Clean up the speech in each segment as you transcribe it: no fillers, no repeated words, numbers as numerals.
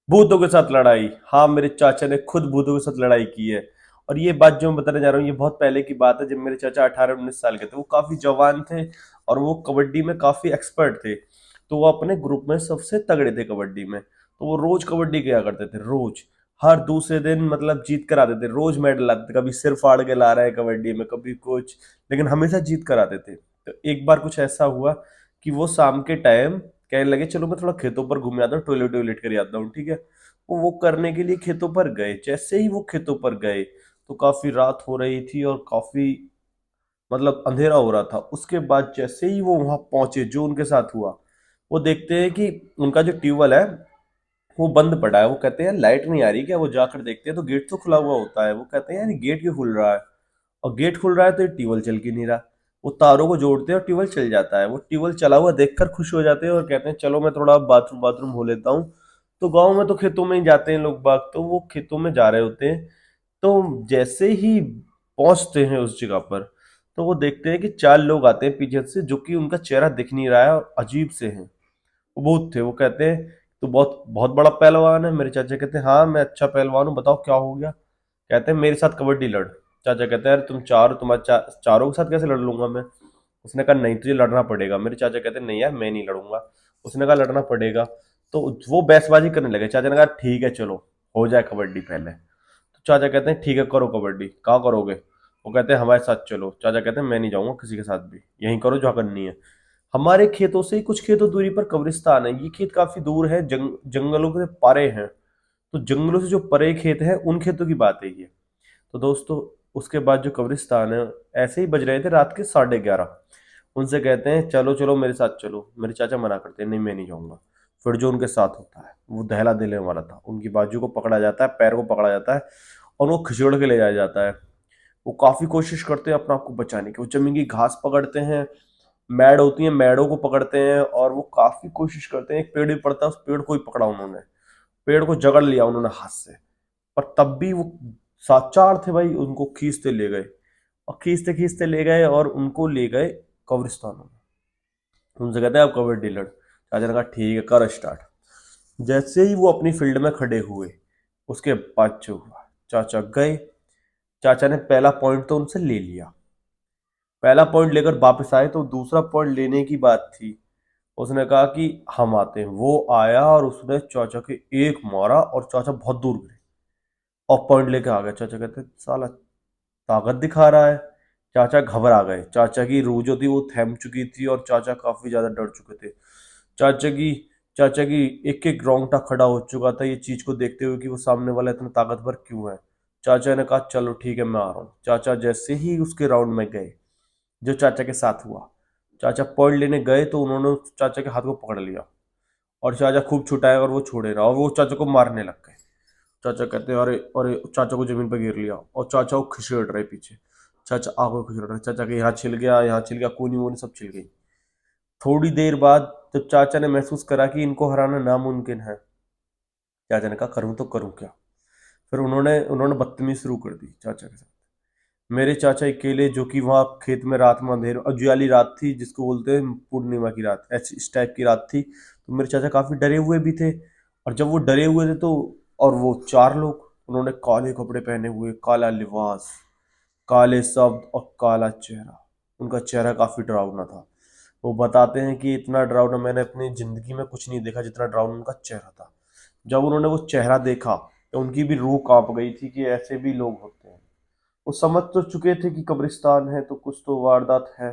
भूतों के साथ लड़ाई। हाँ, मेरे चाचा ने खुद भूतों के साथ लड़ाई की है। और ये बात जो मैं बताने जा रहा हूँ, ये बहुत पहले की बात है, जब मेरे चाचा 18-19 साल के थे। वो काफी जवान थे और वो कबड्डी में काफी एक्सपर्ट थे। तो वो अपने ग्रुप में सबसे तगड़े थे कबड्डी में। तो वो रोज कबड्डी किया करते थे, रोज। हर दूसरे दिन मतलब जीत कर आते थे, रोज मेडल लाते थे। कभी सिर फाड़ के ला रहे हैं कबड्डी में, कभी कुछ, लेकिन हमेशा जीत कर आते थे। तो एक बार कुछ ऐसा हुआ कि वो शाम के टाइम कहने लगे चलो मैं थोड़ा खेतों पर घूम आता हूँ, टॉयलेट टॉयलेट कर आता हूँ, ठीक है। वो करने के लिए खेतों पर गए। जैसे ही वो खेतों पर गए तो काफी रात हो रही थी और काफी मतलब अंधेरा हो रहा था। उसके बाद जैसे ही वो वहां पहुंचे, जो उनके साथ हुआ, वो देखते हैं कि उनका जो ट्यूबवेल है वो बंद पड़ा है। वो कहते हैं लाइट नहीं आ रही क्या। वो जाकर देखते हैं तो गेट तो खुला हुआ होता है। वो कहते हैं यार ये गेट क्यों खुल रहा है। और गेट खुल रहा है तो ये ट्यूबवेल चल क्यों नहीं रहा। वो तारों को जोड़ते हैं और ट्यूबवेल चल जाता है। वो ट्यूबवेल चला हुआ देखकर खुश हो जाते हैं और कहते हैं चलो मैं थोड़ा बाथरूम बाथरूम हो लेता हूँ। तो गांव में तो खेतों में ही जाते हैं लोग बाग, तो वो खेतों में जा रहे होते हैं। तो जैसे ही पहुंचते हैं उस जगह पर, तो वो देखते हैं कि 4 लोग आते हैं पीछे से, जो कि उनका चेहरा दिख नहीं रहा है और अजीब से हैं। वो भूत थे। वो कहते हैं तू बहुत बहुत बड़ा पहलवान है। मेरे चाचा कहते हैं हाँ मैं अच्छा पहलवान हूँ, बताओ क्या हो गया। कहते हैं मेरे साथ कबड्डी लड़। चाचा कहते हैं अरे तुम चार, तुम्हारे चारों के साथ कैसे लड़ लूंगा मैं। उसने कहा नहीं तुझे लड़ना पड़ेगा। मेरे चाचा कहते हैं नहीं यार मैं नहीं लड़ूंगा। उसने कहा लड़ना पड़ेगा। तो वो बहसबाजी करने लगे। चाचा ने कहा ठीक है चलो, हो जाए कबड्डी पहले। तो चाचा कहते हैं ठीक है करो कबड्डी, कहाँ करोगे। वो कहते हैं हमारे साथ चलो। चाचा कहते हैं मैं नहीं जाऊंगा किसी के साथ भी, यहीं करो जहाँ करनी है। हमारे खेतों से ही कुछ खेतों दूरी पर कब्रिस्तान है। ये खेत काफी दूर है, जंगलों के परे हैं। तो जंगलों से जो परे खेत है उन खेतों की बात है ये। तो दोस्तों, उसके बाद जो कब्रिस्तान है, ऐसे ही बज रहे थे रात के 11:30। उनसे कहते हैं चलो चलो मेरे साथ चलो। मेरे चाचा मना करते हैं नहीं मैं नहीं जाऊंगा। फिर जो उनके साथ होता है वो दहला देने वाला था। उनकी बाजू को पकड़ा जाता है, पैर को पकड़ा जाता है और वो खिचड़ के ले जाया जाता है। वो काफी कोशिश करते हैं अपने आप को बचाने की। वो जमीन की घास पकड़ते हैं, मैड होती है मैडों को पकड़ते हैं, और वो काफी कोशिश करते हैं। एक पेड़ भी पड़ता है, उस पेड़ को ही पकड़ा उन्होंने, पेड़ को जकड़ लिया उन्होंने हाथ से। पर तब भी वो 7 4 थे भाई, उनको खींचते ले गए। और खींचते खींचते ले गए और उनको ले गए कब्रिस्तानों में। उनसे कहते हैं आप कबड्डी लड़। चाचा ने कहा ठीक है कर स्टार्ट। जैसे ही वो अपनी फील्ड में खड़े हुए, उसके बाद जो हुआ, चाचा गए। चाचा ने पहला पॉइंट तो उनसे ले लिया। पहला पॉइंट लेकर वापस आए तो दूसरा पॉइंट लेने की बात थी। उसने कहा कि हम आते हैं। वो आया और उसने चाचा के एक मारा और चाचा बहुत दूर गिरे और पॉइंट लेके आ गया। चाचा कहते साला ताकत दिखा रहा है। चाचा घबरा गए। चाचा की रूह जो थी वो थम चुकी थी और चाचा काफी ज्यादा डर चुके थे। चाचा की चाचा की एक एक रोंगटा खड़ा हो चुका था ये चीज को देखते हुए कि वो सामने वाला इतना ताकतवर क्यों है। चाचा ने कहा चलो ठीक है मैं आ रहा हूँ। चाचा जैसे ही उसके राउंड में गए, जो चाचा के साथ हुआ, चाचा पॉइंट लेने गए तो उन्होंने उस चाचा के हाथ को पकड़ लिया और चाचा खूब छुटाए और वो छोड़े रहा और वो चाचा को मारने लग गए। चाचा कहते हैं अरे अरे, चाचा को जमीन पर गिर लिया और चाचा को खिसड़ रहे पीछे। चाचा आगो खिसड़ रहे, चाचा के यहाँ छिल गया, यहाँ छिल गया, कोनी वोनी सब छिल गई। थोड़ी देर बाद जब चाचा ने महसूस करा कि इनको हराना नामुमकिन है, चाचा ने कहा करूं तो करूं क्या। फिर उन्होंने उन्होंने बदतमीजी शुरू कर दी चाचा के साथ। मेरे चाचा अकेले, जो कि वहाँ खेत में रात में अंधेर उजियाली रात थी, जिसको बोलते हैं पूर्णिमा की रात, ऐसी इस टाइप की रात थी। तो मेरे चाचा काफी डरे हुए भी थे। और जब वो डरे हुए थे तो, और वो 4 लोग, उन्होंने काले कपड़े पहने हुए, काला लिबास, काले शब्द और काला चेहरा। उनका चेहरा काफी डरावना था। वो बताते हैं कि इतना डरावना मैंने अपनी जिंदगी में कुछ नहीं देखा जितना डरावना उनका चेहरा था। जब उन्होंने वो चेहरा देखा तो उनकी भी रूह कांप गई थी कि ऐसे भी लोग होते हैं। वो समझ तो चुके थे कि कब्रिस्तान है तो कुछ तो वारदात है,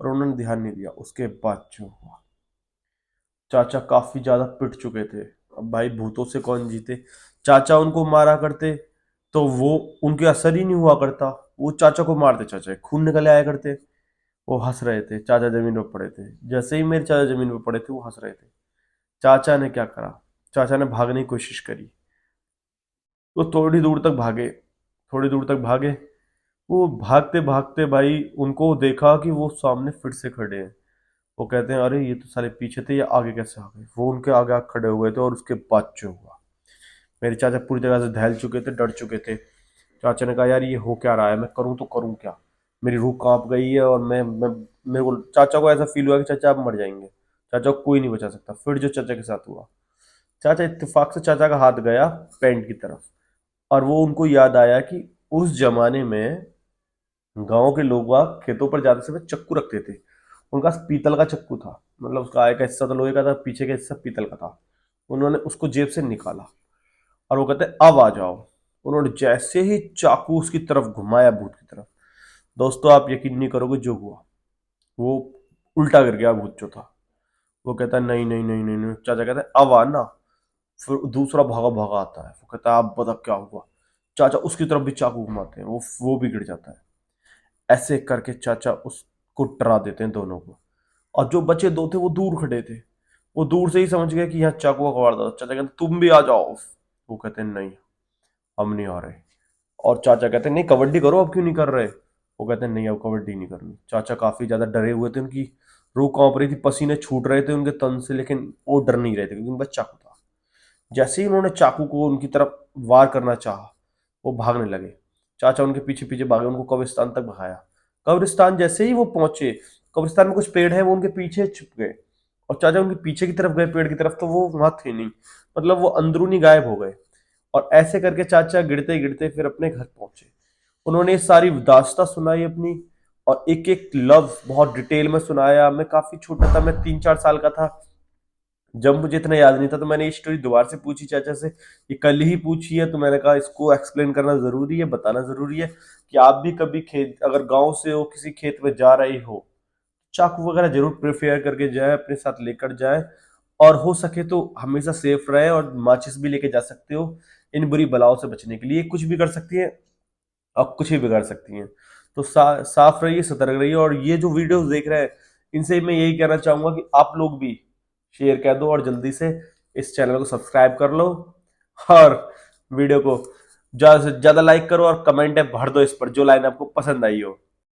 पर उन्होंने ध्यान नहीं दिया। उसके बाद जो हुआ, चाचा काफी ज्यादा पिट चुके थे। अब भाई भूतों से कौन जीते। चाचा उनको मारा करते तो वो उनके असर ही नहीं हुआ करता। वो चाचा को मारते, चाचा के खून निकले आया करते। वो हंस रहे थे, चाचा जमीन पर पड़े थे। जैसे ही मेरे चाचा जमीन पर पड़े थे वो हंस रहे थे। चाचा ने क्या करा, चाचा ने भागने की कोशिश करी। वो थोड़ी दूर तक भागे, थोड़ी दूर तक भागे। वो भागते भागते भाई उनको देखा कि वो सामने फिर से खड़े हैं। वो कहते हैं अरे ये तो सारे पीछे थे, ये आगे कैसे आ गए। वो उनके आगे आगे खड़े हुए थे और उसके बाद जो हुआ, मेरे चाचा पूरी तरह से दहल चुके थे, डर चुके थे। चाचा ने कहा यार ये हो क्या रहा है, मैं करूं तो करूं क्या। मेरी रूह कांप गई है और मैं मेरे को, चाचा को ऐसा फील हुआ कि चाचा आप मर जाएंगे। चाचा को कोई नहीं बचा सकता। फिर जो चाचा के साथ हुआ, चाचा इत्तेफाक से चाचा का हाथ गया पैंट की तरफ, और वो उनको याद आया कि उस जमाने में गांव के लोग वहाँ खेतों पर जाते समय चक्कू रखते थे। उनका पीतल का चक्कू था, मतलब उसका आगे का हिस्सा तो लोहे का था, पीछे का हिस्सा पीतल का था। उन्होंने उसको जेब से निकाला और वो कहते अब आ जाओ। उन्होंने जैसे ही चाकू उसकी तरफ घुमाया, भूत की तरफ, दोस्तों आप यकीन नहीं करोगे जो हुआ। वो उल्टा गिर गया भूत जो था। वो कहता है नहीं नहीं नहीं नहीं नहीं। चाचा कहता है अब आना। फिर दूसरा भागा भागा आता है, वो कहता है आप बता क्या हुआ। चाचा उसकी तरफ भी चाकू घुमाते हैं, वो भी गिर जाता है। ऐसे करके चाचा उसको डरा देते हैं दोनों को। और जो बचे दो थे वो दूर खड़े थे। वो दूर से ही समझ गए कि यहाँ चाकू का वारदात। चाचा कहते तुम भी आ जाओ। वो कहते हैं नहीं, हम नहीं आ रहे। और चाचा कहते हैं नहीं कबड्डी करो, अब क्यों नहीं कर रहे। वो कहते हैं नहीं अब कबड्डी नहीं करनी। चाचा काफी ज्यादा डरे हुए थे, उनकी रूह कांप रही थी, पसीने छूट रहे थे उनके तन से, लेकिन वो डर नहीं रहे थे क्योंकि उनका चाकू था। जैसे ही उन्होंने चाकू को उनकी तरफ वार करना चाहा, वो भागने लगे। चाचा उनके पीछे पीछे भागे, उनको कब्रिस्तान तक भगाया। कब्रिस्तान जैसे ही वो पहुंचे, कब्रिस्तान में कुछ पेड़ है, वो उनके पीछे छुप गए। और चाचा उनके पीछे की तरफ गए पेड़ की तरफ, तो वो वहां थे नहीं, मतलब वो अंदरूनी गायब हो गए। और ऐसे करके चाचा गिरते गिरते फिर अपने घर पहुंचे। उन्होंने ये सारी दास्तां सुनाई अपनी, और एक एक लफ्ज बहुत डिटेल में सुनाया। मैं काफी छोटा था, मैं 3-4 साल का था जब, मुझे इतना याद नहीं था। तो मैंने ये स्टोरी दोबारा से पूछी चाचा से, ये कल ही पूछी है, तो मैंने कहा इसको एक्सप्लेन करना जरूरी है, बताना जरूरी है कि आप भी कभी खेत, अगर गांव से हो किसी खेत में जा रही हो, चाकू वगैरह जरूर प्रिपेयर करके जाए, अपने साथ लेकर जाए। और हो सके तो हमेशा सेफ रहे, और माचिस भी लेके जा सकते हो इन बुरी बलाओं से बचने के लिए। कुछ भी कर सकती है और कुछ भी बिगाड़ सकती हैं। तो साफ रहिए, सतर्क रहिए। और ये जो वीडियोस देख रहे हैं, इनसे मैं यही कहना चाहूंगा कि आप लोग भी शेयर कर दो और जल्दी से इस चैनल को सब्सक्राइब कर लो, और वीडियो को ज्यादा से ज्यादा लाइक करो, और कमेंट भर दो इस पर जो लाइन आपको पसंद आई हो।